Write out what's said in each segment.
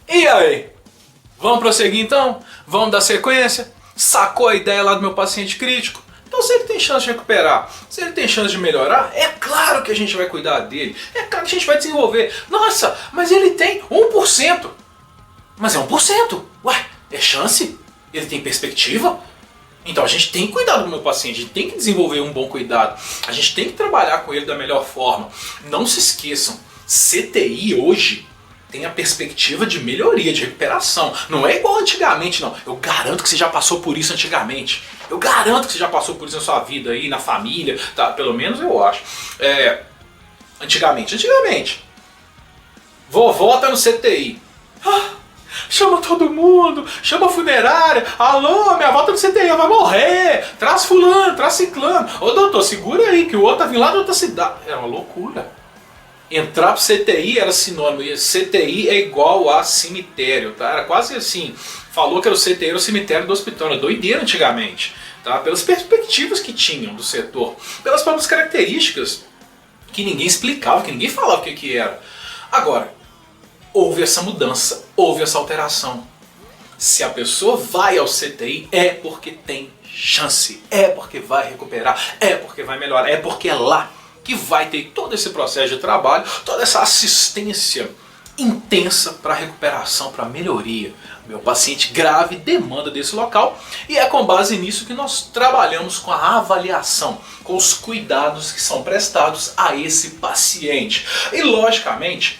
E aí? Vamos prosseguir então? Vamos dar sequência? Sacou a ideia lá do meu paciente crítico? Então se ele tem chance de recuperar, se ele tem chance de melhorar, é claro que a gente vai cuidar dele. É claro que a gente vai desenvolver. Nossa, mas ele tem 1%. Mas é 1%. Ué, é chance? Ele tem perspectiva? Então a gente tem que cuidar do meu paciente, a gente tem que desenvolver um bom cuidado. A gente tem que trabalhar com ele da melhor forma. Não se esqueçam, CTI hoje tem a perspectiva de melhoria, de recuperação. Não é igual antigamente, não. Eu garanto que você já passou por isso antigamente. Eu garanto que você já passou por isso na sua vida aí, na família, tá? Pelo menos eu acho. Antigamente. Vovó tá no CTI. Chama todo mundo, chama a funerária. Alô, minha avó tá no CTI, ela vai morrer. Traz fulano, traz ciclano. Ô doutor, segura aí que o outro tá vindo lá de outra cidade. É uma loucura. Entrar pro CTI era sinônimo. E CTI é igual a cemitério, tá? Era quase assim. Falou que era o CTI, era o cemitério do hospital. Era doideira antigamente, tá? Pelas perspectivas que tinham do setor, pelas próprias características que ninguém explicava, que ninguém falava o que era. Agora, houve essa mudança, houve essa alteração. Se a pessoa vai ao CTI é porque tem chance, é porque vai recuperar, é porque vai melhorar, é porque é lá que vai ter todo esse processo de trabalho, toda essa assistência intensa para recuperação, para melhoria. Meu paciente grave demanda desse local e é com base nisso que nós trabalhamos com a avaliação, com os cuidados que são prestados a esse paciente. E logicamente,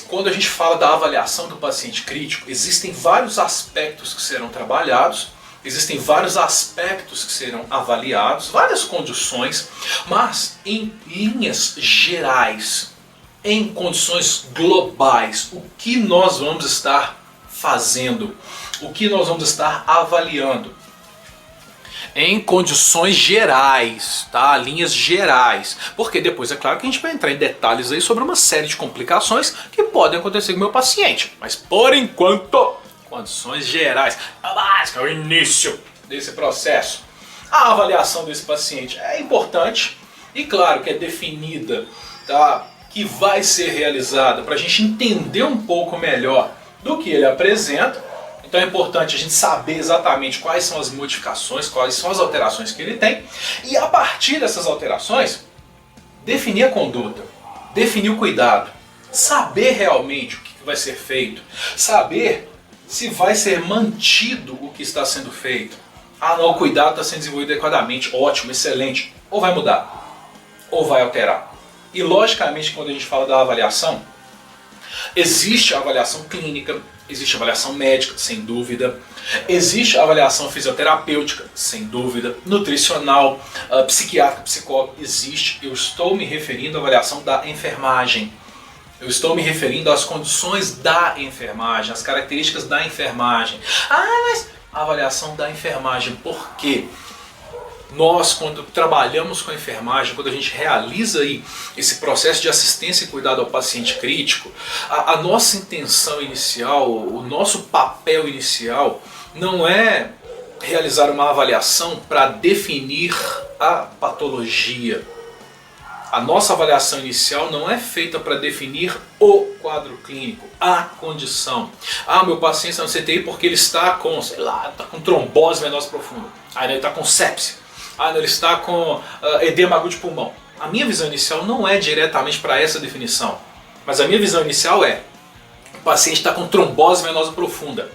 quando a gente fala da avaliação do paciente crítico, existem vários aspectos que serão trabalhados, existem vários aspectos que serão avaliados, várias condições, mas em linhas gerais, em condições globais, o que nós vamos estar fazendo, o que nós vamos estar avaliando. Em condições gerais, tá? Linhas gerais. Porque depois é claro que a gente vai entrar em detalhes aí sobre uma série de complicações que podem acontecer com o meu paciente. Mas por enquanto, condições gerais. É o básico, é o início desse processo. A avaliação desse paciente é importante e claro que é definida, tá? Que vai ser realizada para a gente entender um pouco melhor do que ele apresenta. Então é importante a gente saber exatamente quais são as modificações, quais são as alterações que ele tem. E a partir dessas alterações, definir a conduta, definir o cuidado. Saber realmente o que vai ser feito. Saber se vai ser mantido o que está sendo feito. Ah não, o cuidado está sendo desenvolvido adequadamente, ótimo, excelente. Ou vai mudar, ou vai alterar. E logicamente quando a gente fala da avaliação, existe a avaliação clínica, existe a avaliação médica, sem dúvida. Existe a avaliação fisioterapêutica, sem dúvida. Nutricional, psiquiátrica, psicóloga, existe. Eu estou me referindo à avaliação da enfermagem. Eu estou me referindo às condições da enfermagem, às características da enfermagem. Mas a avaliação da enfermagem, por quê? Nós, quando trabalhamos com a enfermagem, quando a gente realiza aí esse processo de assistência e cuidado ao paciente crítico, a nossa intenção inicial, o nosso papel inicial não é realizar uma avaliação para definir a patologia. A nossa avaliação inicial não é feita para definir o quadro clínico, a condição. Meu paciente está no CTI porque ele está com, sei lá, está com trombose venosa profunda. Aí ele está com sepse. Ele está com edema agudo de pulmão. A minha visão inicial não é diretamente para essa definição. Mas a minha visão inicial é: o paciente está com trombose venosa profunda.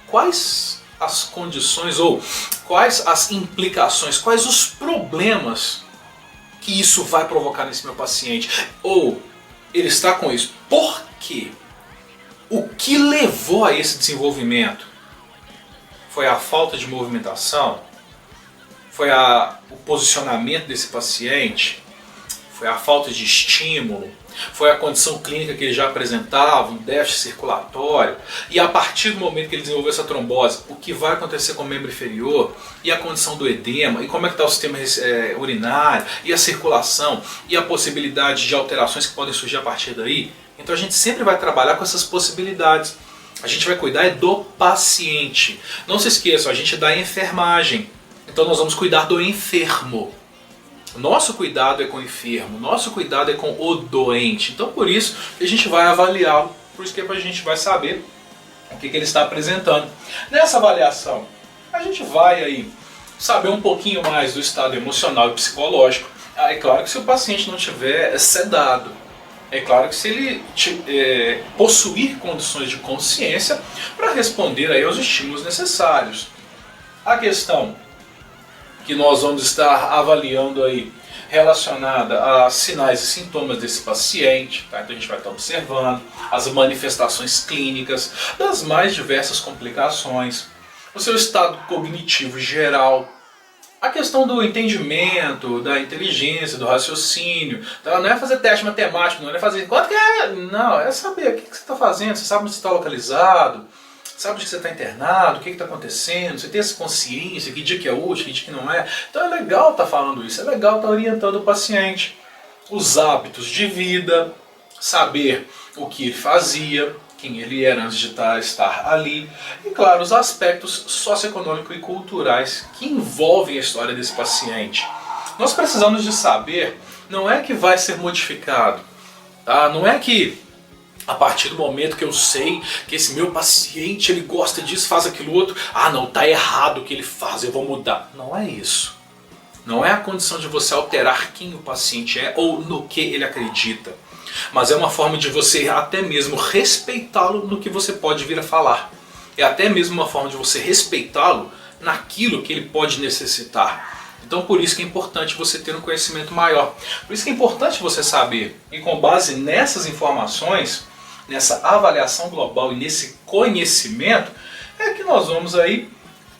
Quais as condições ou quais as implicações, quais os problemas que isso vai provocar nesse meu paciente? Ou ele está com isso. Por quê? O que levou a esse desenvolvimento? Foi a falta de movimentação? Foi o posicionamento desse paciente? Foi a falta de estímulo? Foi a condição clínica que ele já apresentava, um déficit circulatório? E a partir do momento que ele desenvolveu essa trombose, o que vai acontecer com o membro inferior? E a condição do edema? E como é que está o sistema urinário? E a circulação? E a possibilidade de alterações que podem surgir a partir daí? Então a gente sempre vai trabalhar com essas possibilidades. A gente vai cuidar do paciente. Não se esqueçam, a gente dá enfermagem. Então nós vamos cuidar do enfermo. O nosso cuidado é com o enfermo, o nosso cuidado é com o doente. Então por isso a gente vai avaliá-lo Por isso que a gente vai saber o que ele está apresentando. Nessa avaliação, a gente vai aí saber um pouquinho mais do estado emocional e psicológico. É claro que se o paciente não tiver sedado, é claro que se ele possuir condições de consciência para responder aí aos estímulos necessários. A questão que nós vamos estar avaliando aí relacionada a sinais e sintomas desse paciente, tá? Então a gente vai estar observando as manifestações clínicas das mais diversas complicações, o seu estado cognitivo geral, a questão do entendimento, da inteligência, do raciocínio. Então, não é fazer teste matemático, não é fazer quanto que é, não, é saber o que você está fazendo, você sabe onde você está localizado, sabe onde você está internado, o que está acontecendo, você tem essa consciência, que dia que é útil, que dia que não é. Então é legal estar falando isso, é legal estar orientando o paciente. Os hábitos de vida, saber o que ele fazia, quem ele era antes de estar ali. E claro, os aspectos socioeconômicos e culturais que envolvem a história desse paciente. Nós precisamos de saber, não é que vai ser modificado, tá? Não é que a partir do momento que eu sei que esse meu paciente ele gosta disso, faz aquilo outro, ah não, tá errado o que ele faz, eu vou mudar. Não é isso. Não é a condição de você alterar quem o paciente é ou no que ele acredita. Mas é uma forma de você até mesmo respeitá-lo no que você pode vir a falar. É até mesmo uma forma de você respeitá-lo naquilo que ele pode necessitar. Então por isso que é importante você ter um conhecimento maior. Por isso que é importante você saber. E com base nessas informações, nessa avaliação global e nesse conhecimento, é que nós vamos aí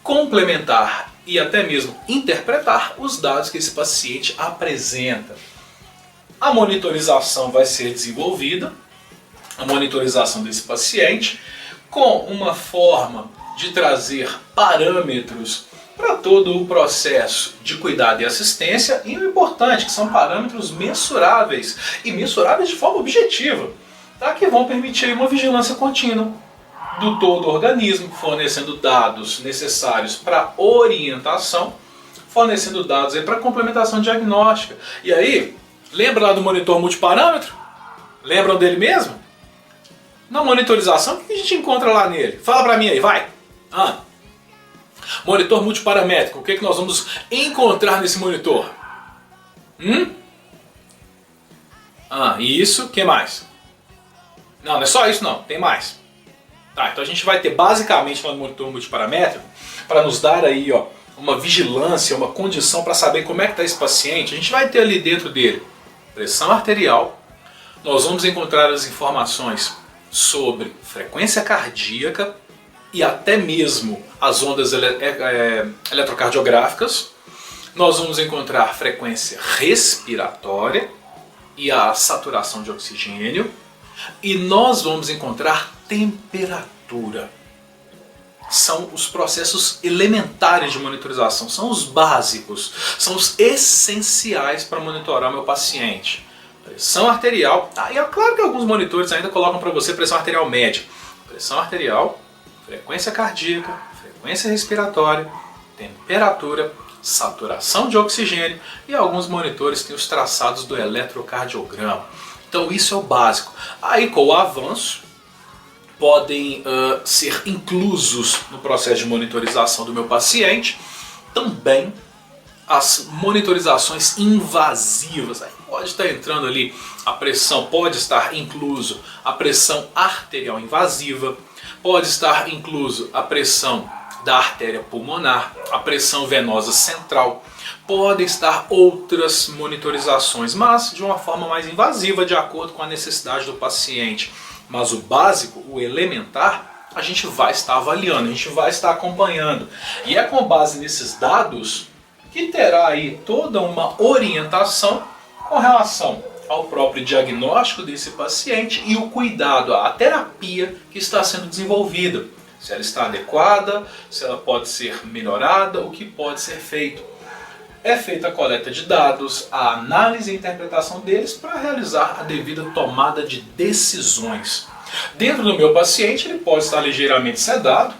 complementar e até mesmo interpretar os dados que esse paciente apresenta. A monitorização vai ser desenvolvida, a monitorização desse paciente, com uma forma de trazer parâmetros para todo o processo de cuidado e assistência, e o importante, que são parâmetros mensuráveis, e mensuráveis de forma objetiva, tá? Que vão permitir uma vigilância contínua do todo o organismo, fornecendo dados necessários para orientação, fornecendo dados para complementação diagnóstica. E aí, lembra lá do monitor multiparâmetro? Lembram dele mesmo? Na monitorização, o que a gente encontra lá nele? Fala pra mim aí, vai! Monitor multiparamétrico, o que nós vamos encontrar nesse monitor? Isso, o que mais? Não é só isso não, tem mais. Tá, então a gente vai ter basicamente no monitor multiparamétrico, para nos dar aí uma vigilância, uma condição para saber como é que está esse paciente, a gente vai ter ali dentro dele pressão arterial, nós vamos encontrar as informações sobre frequência cardíaca e até mesmo as ondas eletrocardiográficas, nós vamos encontrar frequência respiratória e a saturação de oxigênio, e nós vamos encontrar temperatura. São os processos elementares de monitorização, são os básicos, são os essenciais para monitorar meu paciente. Pressão arterial, e é claro que alguns monitores ainda colocam para você pressão arterial média. Pressão arterial, frequência cardíaca, frequência respiratória, temperatura, saturação de oxigênio, e alguns monitores têm os traçados do eletrocardiograma. Então isso é o básico. Aí com o avanço, podem ser inclusos no processo de monitorização do meu paciente também as monitorizações invasivas. Aí pode estar entrando ali a pressão, pode estar incluso a pressão arterial invasiva, pode estar incluso a pressão da artéria pulmonar, a pressão venosa central, podem estar outras monitorizações, mas de uma forma mais invasiva, de acordo com a necessidade do paciente. Mas o básico, o elementar, a gente vai estar avaliando, a gente vai estar acompanhando. E é com base nesses dados que terá aí toda uma orientação com relação ao próprio diagnóstico desse paciente e o cuidado, a terapia que está sendo desenvolvida. Se ela está adequada, se ela pode ser melhorada, o que pode ser feito. É feita a coleta de dados, a análise e interpretação deles para realizar a devida tomada de decisões. Dentro do meu paciente, ele pode estar ligeiramente sedado,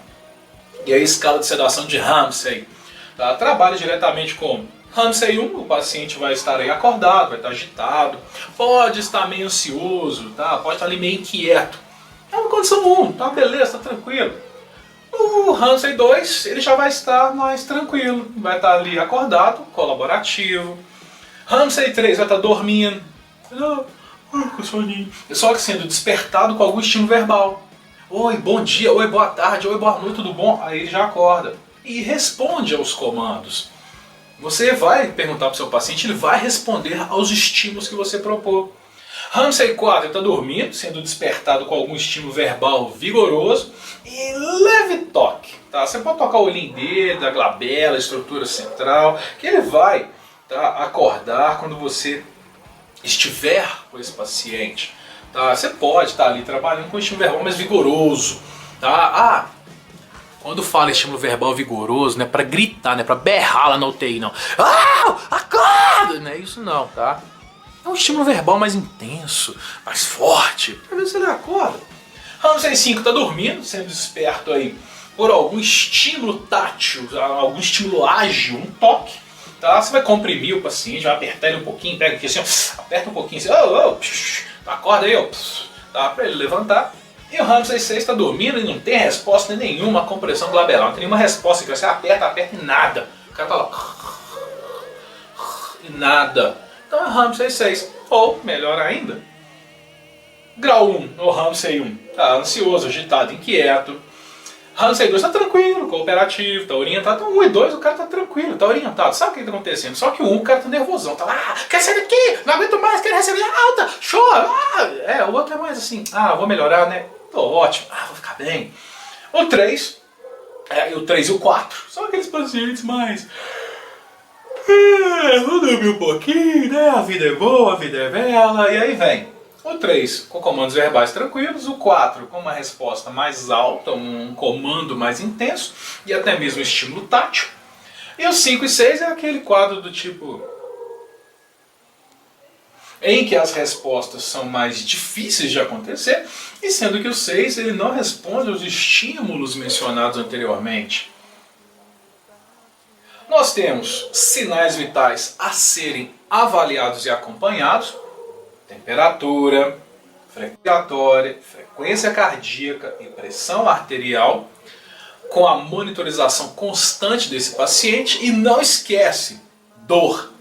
e a escala de sedação de Ramsay, tá? Trabalha diretamente com Ramsay 1, o paciente vai estar aí acordado, vai estar agitado, pode estar meio ansioso, tá? Pode estar ali meio inquieto. É uma condição 1, tá beleza, tá tranquilo. O Ramsay 2, ele já vai estar mais tranquilo, vai estar ali acordado, colaborativo. Ramsay 3 vai estar dormindo, com soninho. Só que sendo despertado com algum estímulo verbal. Oi, bom dia, oi, boa tarde, oi, boa noite, tudo bom? Aí ele já acorda e responde aos comandos. Você vai perguntar para o seu paciente, ele vai responder aos estímulos que você propor. Ramsay 4 está dormindo, sendo despertado com algum estímulo verbal vigoroso e leve toque. Tá? Você pode tocar o olhinho dele, a glabela, a estrutura central, que ele vai, tá, acordar quando você estiver com esse paciente. Tá? Você pode estar ali trabalhando com um estímulo verbal mais vigoroso. Tá? Quando fala estímulo verbal vigoroso, não é pra gritar, não é pra berrar lá na UTI, não. Acorda! Não é isso não, tá? É um estímulo verbal mais intenso, mais forte, pra ver se ele acorda. Ramsay 5 tá dormindo, sendo desperto aí por algum estímulo tátil, algum estímulo ágil, um toque. Tá? Você vai comprimir o paciente, vai apertar ele um pouquinho, pega aqui assim, ó, aperta um pouquinho assim, acorda aí, ó, tá? Pra ele levantar. E o Ramsay 6 está dormindo e não tem resposta nenhuma à compressão glabelar, não tem nenhuma resposta, que você aperta e nada. O cara tá lá, e nada. Então é Ramsay 6, ou melhor ainda, grau 1, ou Ramsay 1, tá ansioso, agitado, inquieto. Ramsay 2 tá tranquilo, cooperativo, tá orientado. Então 1 e 2 o cara tá tranquilo, tá orientado, sabe o que tá acontecendo? Só que o 1 o cara tá nervosão, tá lá, quer sair daqui, não aguento mais, quero receber alta, chora. O outro é mais assim, vou melhorar, né? Tô ótimo, vou ficar bem. O 3, o 3 e o 4 são aqueles pacientes mais... vou dormir um pouquinho, né? A vida é boa, a vida é bela, e aí vem. O 3 com comandos verbais tranquilos, o 4 com uma resposta mais alta, um comando mais intenso e até mesmo estímulo tátil. E o 5 e 6 é aquele quadro do tipo em que as respostas são mais difíceis de acontecer, e sendo que o 6 ele não responde aos estímulos mencionados anteriormente. Nós temos sinais vitais a serem avaliados e acompanhados: temperatura, frequência cardíaca e pressão arterial, com a monitorização constante desse paciente. E não esquece, dor.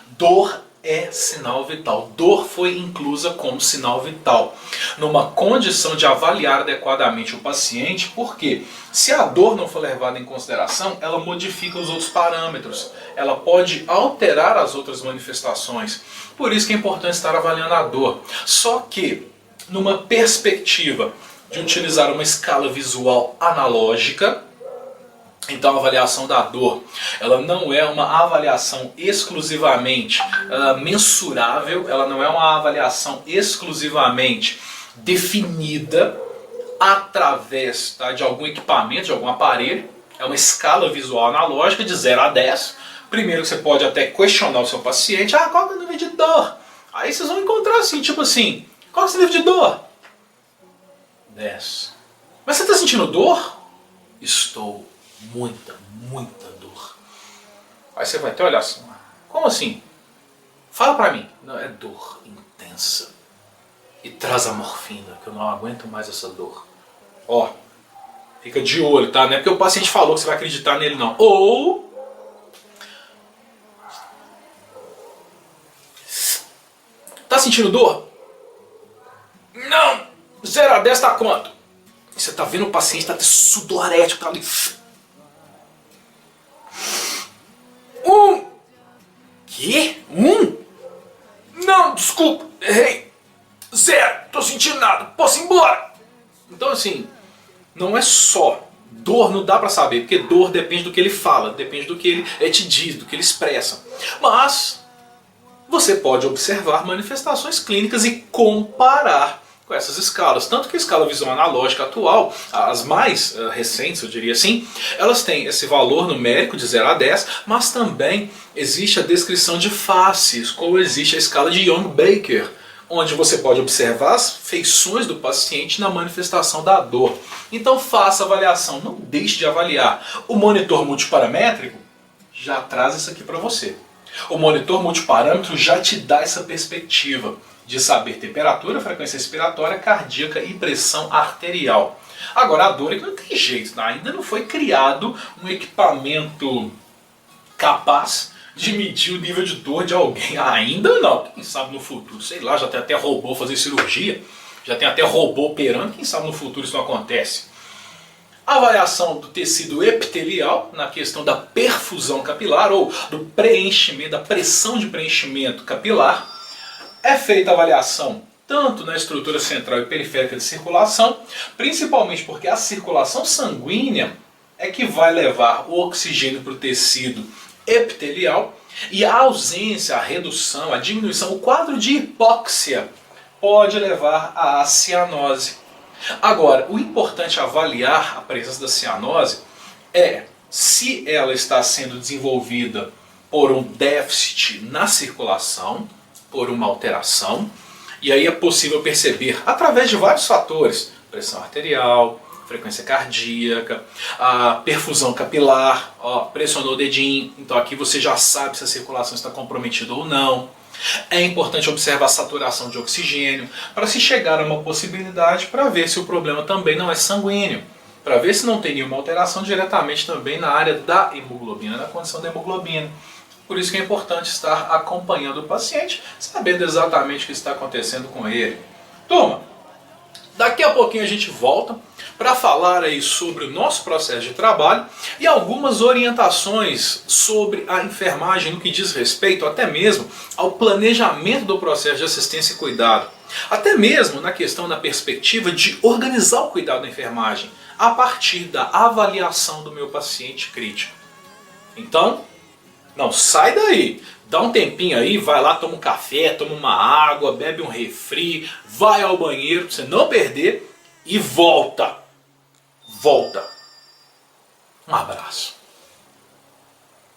Dor é sinal vital. Dor foi inclusa como sinal vital numa condição de avaliar adequadamente o paciente, porque se a dor não for levada em consideração, ela modifica os outros parâmetros, ela pode alterar as outras manifestações. Por isso que é importante estar avaliando a dor. Só que numa perspectiva de utilizar uma escala visual analógica, então a avaliação da dor, ela não é uma avaliação exclusivamente mensurável, ela não é uma avaliação exclusivamente definida através, tá, de algum equipamento, de algum aparelho. É uma escala visual analógica de 0 a 10. Primeiro você pode até questionar o seu paciente, qual é o nível de dor? Aí vocês vão encontrar assim, tipo assim, qual é o nível de dor? 10. Mas você está sentindo dor? Estou. Muita dor. Aí você vai até olhar assim, como assim? Fala pra mim. Não, é dor intensa. E traz a morfina, que eu não aguento mais essa dor. Ó, fica de olho, tá? Não é porque o paciente falou que você vai acreditar nele, não. Ou... tá sentindo dor? Não! 0 a 10 tá quanto? Você tá vendo o paciente, tá sudorético, tá ali... 1! Que? 1? Não, desculpa, errei. 0, tô sentindo nada, posso ir embora. Então assim, não é só dor, não dá pra saber, porque dor depende do que ele fala, depende do que ele te diz, do que ele expressa. Mas você pode observar manifestações clínicas e comparar com essas escalas. Tanto que a escala visual analógica atual, as mais recentes, eu diria assim, elas têm esse valor numérico de 0 a 10, mas também existe a descrição de faces, como existe a escala de Young-Baker, onde você pode observar as feições do paciente na manifestação da dor. Então faça a avaliação, não deixe de avaliar. O monitor multiparamétrico já traz isso aqui para você. O monitor multiparâmetro já te dá essa perspectiva de saber temperatura, frequência respiratória, cardíaca e pressão arterial. Agora, a dor não tem jeito, ainda não foi criado um equipamento capaz de medir o nível de dor de alguém. Ainda não, quem sabe no futuro, sei lá, já tem até robô fazer cirurgia, já tem até robô operando, quem sabe no futuro isso não acontece. A avaliação do tecido epitelial na questão da perfusão capilar ou do preenchimento, da pressão de preenchimento capilar. É feita a avaliação tanto na estrutura central e periférica de circulação, principalmente porque a circulação sanguínea é que vai levar o oxigênio para o tecido epitelial, e a ausência, a redução, a diminuição, o quadro de hipóxia pode levar à cianose. Agora, o importante avaliar a presença da cianose é se ela está sendo desenvolvida por um déficit na circulação, por uma alteração, e aí é possível perceber através de vários fatores: pressão arterial, frequência cardíaca, a perfusão capilar, ó, pressionou o dedinho, então aqui você já sabe se a circulação está comprometida ou não. É importante observar a saturação de oxigênio para se chegar a uma possibilidade para ver se o problema também não é sanguíneo, para ver se não tem nenhuma alteração diretamente também na área da hemoglobina, na condição da hemoglobina. Por isso que é importante estar acompanhando o paciente, sabendo exatamente o que está acontecendo com ele. Turma, daqui a pouquinho a gente volta para falar aí sobre o nosso processo de trabalho e algumas orientações sobre a enfermagem no que diz respeito até mesmo ao planejamento do processo de assistência e cuidado. Até mesmo na questão, na perspectiva de organizar o cuidado da enfermagem a partir da avaliação do meu paciente crítico. Então, não sai daí, dá um tempinho aí, vai lá, toma um café, toma uma água, bebe um refri, vai ao banheiro para você não perder e volta. Volta. Um abraço.